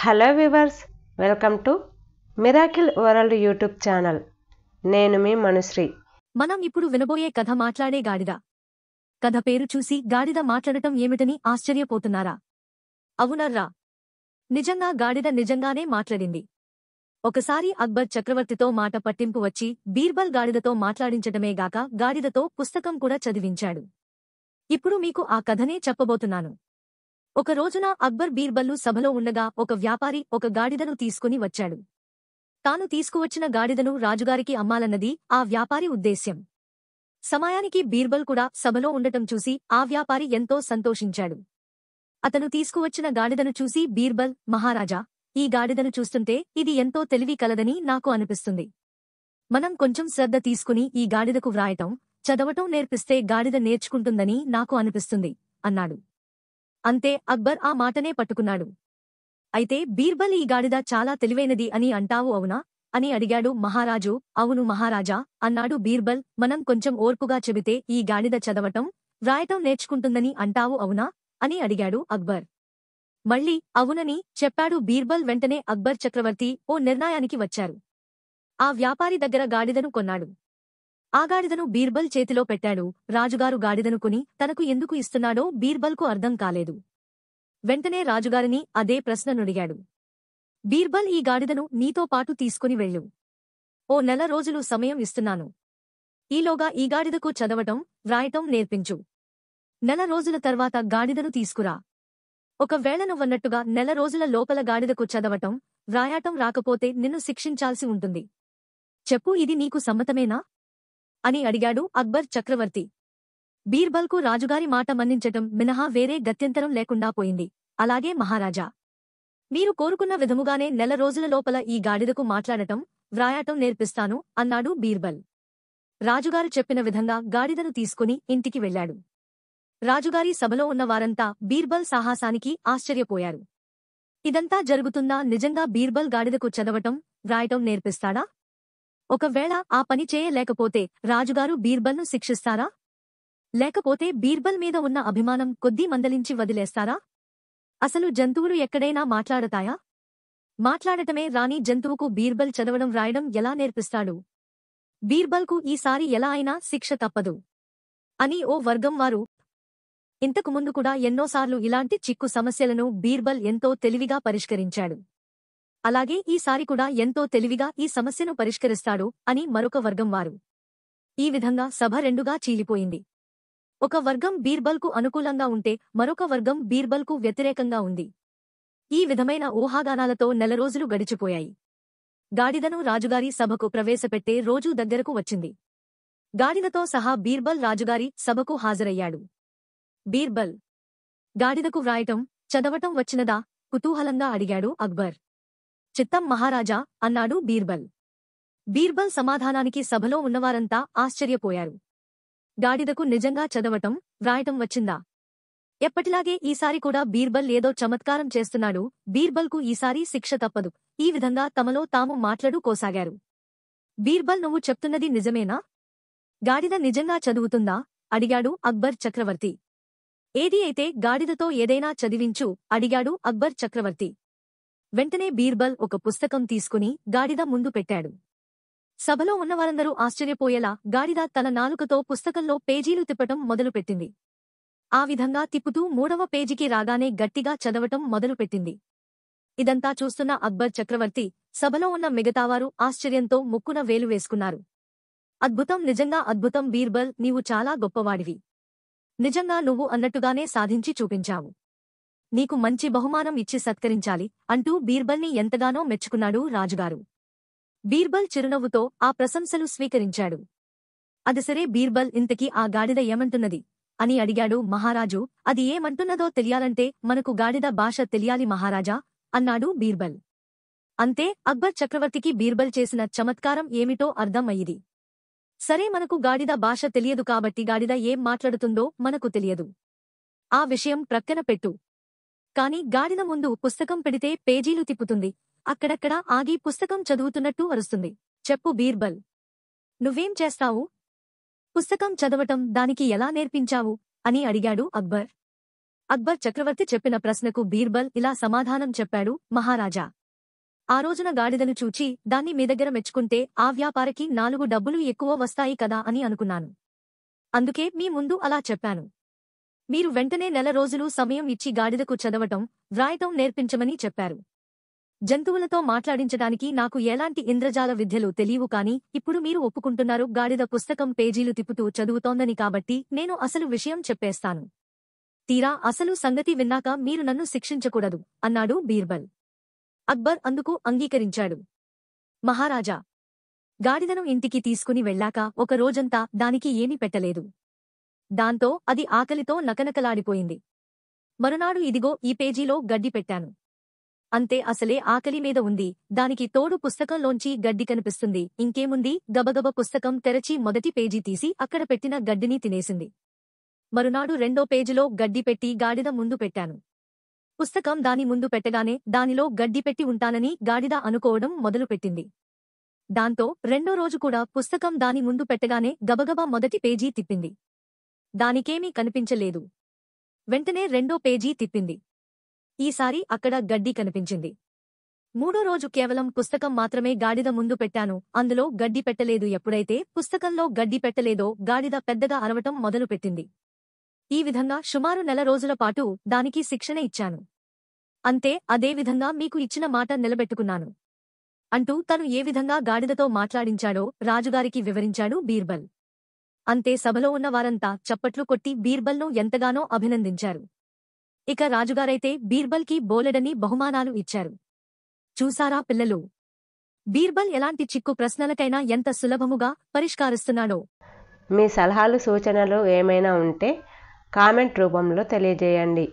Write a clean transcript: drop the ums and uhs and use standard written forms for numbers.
Hello viewers, welcome to miracle world YouTube channel. నేను మీ మనుశ్రీ. మనం ఇప్పుడు వినబోయే కథ మాట్లాడే గాడిద. కథ పేరు చూసి గాడిద మాట్లాడటం ఏమిటని ఆశ్చర్యపోతున్నారా? అవునర్రా, నిజంగా గాడిద నిజంగానే మాట్లాడింది. ఒకసారి అక్బర్ చక్రవర్తితో మాట పట్టింపు వచ్చి బీర్బల్ గాడిదతో మాట్లాడించటమేగాక గాడిదతో పుస్తకం కూడా చదివించాడు. ఇప్పుడు మీకు ఆ కథనే చెప్పబోతున్నాను. ఒక రోజున అక్బర్ బీర్బల్లు సభలో ఉండగా ఒక వ్యాపారి ఒక గాడిదను తీసుకుని వచ్చాడు. తాను తీసుకువచ్చిన గాడిదను రాజుగారికి అమ్మాలన్నది ఆ వ్యాపారి ఉద్దేశ్యం. సమయానికి బీర్బల్ కూడా సభలో ఉండటం చూసి ఆ వ్యాపారి ఎంతో సంతోషించాడు. అతను తీసుకువచ్చిన గాడిదను చూసి బీర్బల్, మహారాజా, ఈ గాడిదను చూస్తుంటే ఇది ఎంతో తెలివి కలదని నాకు అనిపిస్తుంది. మనం కొంచెం శ్రద్ధ తీసుకుని ఈ గాడిదకు వ్రాయటం, చదవటం నేర్పిస్తే గాడిద నేర్చుకుంటుందని నాకు అనిపిస్తుంది అన్నాడు. అంతే, అక్బర్ ఆ మాటనే పట్టుకున్నాడు. అయితే బీర్బల్, ఈ గాడిద చాలా తెలివైనది అని అంటావు అవునా అని అడిగాడు మహారాజు. అవును మహారాజా అన్నాడు బీర్బల్. మనం కొంచెం ఓర్పుగా చెబితే ఈ గాడిద చదవటం, వ్రాయటం నేర్చుకుంటుందని అంటావు అవునా అని అడిగాడు అక్బర్. మళ్ళీ అవునని చెప్పాడు బీర్బల్. వెంటనే అక్బర్ చక్రవర్తి ఓ నిర్ణయానికి వచ్చారు. ఆ వ్యాపారి దగ్గర గాడిదను కొన్నాడు. ఆ గాడిదను బీర్బల్ చేతిలో పెట్టాడు. రాజుగారు గాడిదను కొని తనకు ఎందుకు ఇస్తున్నాడో బీర్బల్కు అర్థం కాలేదు. వెంటనే రాజుగారిని అదే ప్రశ్ననడిగాడు. బీర్బల్, ఈ గాడిదను నీతో పాటు తీసుకుని వెళ్ళు. ఓ నెల రోజులు సమయం ఇస్తున్నాను. ఈలోగా ఈ గాడిదకు చదవటం, వ్రాయటం నేర్పించు. నెల రోజుల తర్వాత గాడిదను తీసుకురా. ఒకవేళ నువ్వన్నట్టుగా నెల రోజుల లోపల గాడిదకు చదవటం, వ్రాయటం రాకపోతే నిన్ను శిక్షించాల్సి ఉంటుంది. చెప్పు, ఇది నీకు సమ్మతమేనా అని అడిగాడు అక్బర్ చక్రవర్తి. బీర్బల్కు రాజుగారి మాట మన్నించటం మినహా వేరే గత్యంతరం లేకుండా పోయింది. అలాగే మహారాజా, మీరు కోరుకున్న విధముగానే నెల రోజుల లోపల ఈ గాడిదకు మాట్లాడటం, వ్రాయటం నేర్పిస్తాను అన్నాడు బీర్బల్. రాజుగారు చెప్పిన విధంగా గాడిదను తీసుకుని ఇంటికి వెళ్లాడు. రాజుగారి సభలో ఉన్న వారంతా బీర్బల్ సాహసానికి ఆశ్చర్యపోయారు. ఇదంతా జరుగుతుందా? నిజంగా బీర్బల్ గాడిదకు చదవటం, వ్రాయటం నేర్పిస్తాడా? ఒకవేళ ఆ పని చేయలేకపోతే రాజుగారు బీర్బల్ను శిక్షిస్తారా? లేకపోతే బీర్బల్ మీద ఉన్న అభిమానం కొద్దీ మందలించి వదిలేస్తారా? అసలు జంతువులు ఎక్కడైనా మాట్లాడతాయా? మాట్లాడటమే రాని జంతువుకు బీర్బల్ చదవడం, వ్రాయడం ఎలా నేర్పిస్తాడు? బీర్బల్కు ఈసారి ఎలా అయినా శిక్ష తప్పదు అని ఓ వర్గం వారు. ఇంతకు ముందు కూడా ఎన్నోసార్లు ఇలాంటి చిక్కు సమస్యలను బీర్బల్ ఎంతో తెలివిగా పరిష్కరించాడు. అలాగే ఈసారి కూడా ఎంతో తెలివిగా ఈ సమస్యను పరిష్కరిస్తాడు అని మరొక వర్గం వారు. ఈ విధంగా సభ రెండుగా చీలిపోయింది. ఒక వర్గం బీర్బల్కు అనుకూలంగా ఉంటే మరొక వర్గం బీర్బల్కు వ్యతిరేకంగా ఉంది. ఈ విధమైన ఊహాగానాలతో నెల రోజులు గడిచిపోయాయి. గాడిదను రాజుగారి సభకు ప్రవేశపెట్టే రోజు దగ్గరకు వచ్చింది. గాడిదతో సహా బీర్బల్ రాజుగారి సభకు హాజరయ్యాడు. బీర్బల్, గాడిదకు వ్రాయటం, చదవటం వచ్చినదా? కుతూహలంగా అడిగాడు అక్బర్. చిత్తం మహారాజా అన్నాడు బీర్బల్. బీర్బల్ సమాధానానికి సభలో ఉన్నవారంతా ఆశ్చర్యపోయారు. గాడిదకు నిజంగా చదవటం, వ్రాయటం వచ్చిందా? ఎప్పటిలాగే ఈసారి కూడా బీర్బల్ ఏదో చమత్కారం చేస్తున్నాడు. బీర్బల్కు ఈసారి శిక్ష తప్పదు. ఈ విధంగా తమలో తాము మాట్లాడుకోసాగారు. బీర్బల్, నువ్వు చెప్తున్నది నిజమేనా? గాడిద నిజంగా చదువుతుందా అడిగాడు అక్బర్ చక్రవర్తి. ఏది అయితే గాడిదతో ఏదైనా చదివించు అడిగాడు అక్బర్ చక్రవర్తి. వెంటనే బీర్బల్ ఒక పుస్తకం తీసుకుని గాడిద ముందు పెట్టాడు. సభలో ఉన్నవారందరూ ఆశ్చర్యపోయేలా గాడిద తన నాలుకతో పుస్తకంలో పేజీలు తిప్పటం మొదలుపెట్టింది. ఆ విధంగా తిప్పుతూ 3వ పేజీకి రాగానే గట్టిగా చదవటం మొదలుపెట్టింది. ఇదంతా చూస్తున్న అక్బర్ చక్రవర్తి, సభలో ఉన్న మిగతావారు ఆశ్చర్యంతో ముక్కున వేలు వేసుకున్నారు. అద్భుతం, నిజంగా అద్భుతం బీర్బల్, నీవు చాలా గొప్పవాడివి. నిజంగా నువ్వు అన్నట్టుగానే సాధించి చూపించావు. నీకు మంచి బహుమానం ఇచ్చి సత్కరించాలి అంటూ బీర్బల్ని ఎంతగానో మెచ్చుకున్నాడు రాజుగారు. బీర్బల్ చిరునవ్వుతో ఆ ప్రశంసలు స్వీకరించాడు. అది సరే బీర్బల్, ఇంతకీ ఆ గాడిద ఏమంటున్నది అని అడిగాడు మహారాజు. అది ఏమంటున్నదో తెలియాలంటే మనకు గాడిద భాష తెలియాలి మహారాజా అన్నాడు బీర్బల్. అంతే, అక్బర్ చక్రవర్తికి బీర్బల్ చేసిన చమత్కారం ఏమిటో అర్థం అయ్యింది. సరే, మనకు గాడిద భాష తెలియదు కాబట్టి గాడిద ఏం మాట్లాడుతుందో మనకు తెలియదు. ఆ విషయం ప్రక్కన పెట్టు. కాని గాడిద ముందు పుస్తకం పెడితే పేజీలు తిప్పుతుంది. అక్కడక్కడా ఆగి పుస్తకం చదువుతున్నట్టు అరుస్తుంది. చెప్పు బీర్బల్, నువ్వేం చేస్తావు? పుస్తకం చదవటం దానికి ఎలా నేర్పించావు అని అడిగాడు అక్బర్. అక్బర్ చక్రవర్తి చెప్పిన ప్రశ్నకు బీర్బల్ ఇలా సమాధానం చెప్పాడు, మహారాజా, ఆ రోజున గాడిదను చూచి దాన్ని మీ దగ్గర మెచ్చుకుంటే ఆ వ్యాపారికి 4 డబ్బులు ఎక్కువ వస్తాయి కదా అని అనుకున్నాను. అందుకే మీ ముందు అలా చెప్పాను. మీరు వెంటనే 1 రోజులు సమయం ఇచ్చి గాడిదకు చదవటం, వ్రాయటం నేర్పించమని చెప్పారు. జంతువులతో మాట్లాడించడానికి నాకు ఎలాంటి ఇంద్రజాల విద్యలు తెలియవు, కాని ఇప్పుడు మీరు ఒప్పుకుంటున్నారు గాడిద పుస్తకం పేజీలు తిప్పుతూ చదువుతోందని, కాబట్టి నేను అసలు విషయం చెప్పేస్తాను. తీరా అసలు సంగతి విన్నాక మీరు నన్ను శిక్షించకూడదు అన్నాడు బీర్బల్. అక్బర్ అందుకు అంగీకరించాడు. మహారాజా, గాడిదను ఇంటికి తీసుకుని వెళ్ళాక ఒక రోజంతా దానికి ఏమీ పెట్టలేదు. దాంతో అది ఆకలితో నకనకలాడిపోయింది. మరునాడు ఇదిగో ఈ పేజీలో గడ్డి పెట్టాను. అంతే, అసలే ఆకలి మీద ఉంది. దానికి తోడు పుస్తకంలోంచి గడ్డి కనిపిస్తుంది. ఇంకేముంది, గబగబ పుస్తకం తెరచి మొదటి పేజీ తీసి అక్కడ పెట్టిన గడ్డిని తినేసింది. మరునాడు 2వ పేజీలో గడ్డి పెట్టి గాడిద ముందు పెట్టాను. పుస్తకం దాని ముందు పెట్టగానే దానిలో గడ్డి పెట్టి ఉంటానని గాడిద అనుకోవడం మొదలుపెట్టింది. దాంతో 2వ రోజు కూడా పుస్తకం దాని ముందు పెట్టగానే గబగబా మొదటి పేజీ తిప్పింది. దానికేమీ కనిపించలేదు. వెంటనే 2వ పేజీ తిప్పింది. ఈసారి అక్కడ గడ్డి కనిపించింది. 3వ రోజు కేవలం పుస్తకం మాత్రమే గాడిద ముందు పెట్టాను, అందులో గడ్డి పెట్టలేదు. ఎప్పుడైతే పుస్తకంలో గడ్డి పెట్టలేదో గాడిద పెద్దగా అరవటం మొదలుపెట్టింది. ఈ విధంగా సుమారు 1 రోజుల పాటు దానికి శిక్షణ ఇచ్చాను. అంతే, అదే విధంగా మీకు ఇచ్చిన మాట నిలబెట్టుకున్నాను అంటూ తను ఏ విధంగా గాడిదతో మాట్లాడించాడో రాజుగారికి వివరించాడు బీర్బల్. అంతే, సభలో ఉన్న వారంతా చప్పట్లు కొట్టి బీర్బల్ను ఎంతగానో అభినందించారు. ఇక రాజుగారైతే బీర్బల్కి బోలెడని బహుమానాలు ఇచ్చారు. చూసారా పిల్లలు, బీర్బల్ ఎలాంటి చిక్కు ప్రశ్నలకైనా ఎంత సులభముగా పరిష్కరిస్తున్నాడో. మీ సలహాలు సూచనలు ఏమైనా ఉంటే కామెంట్ రూపంలో తెలియజేయండి.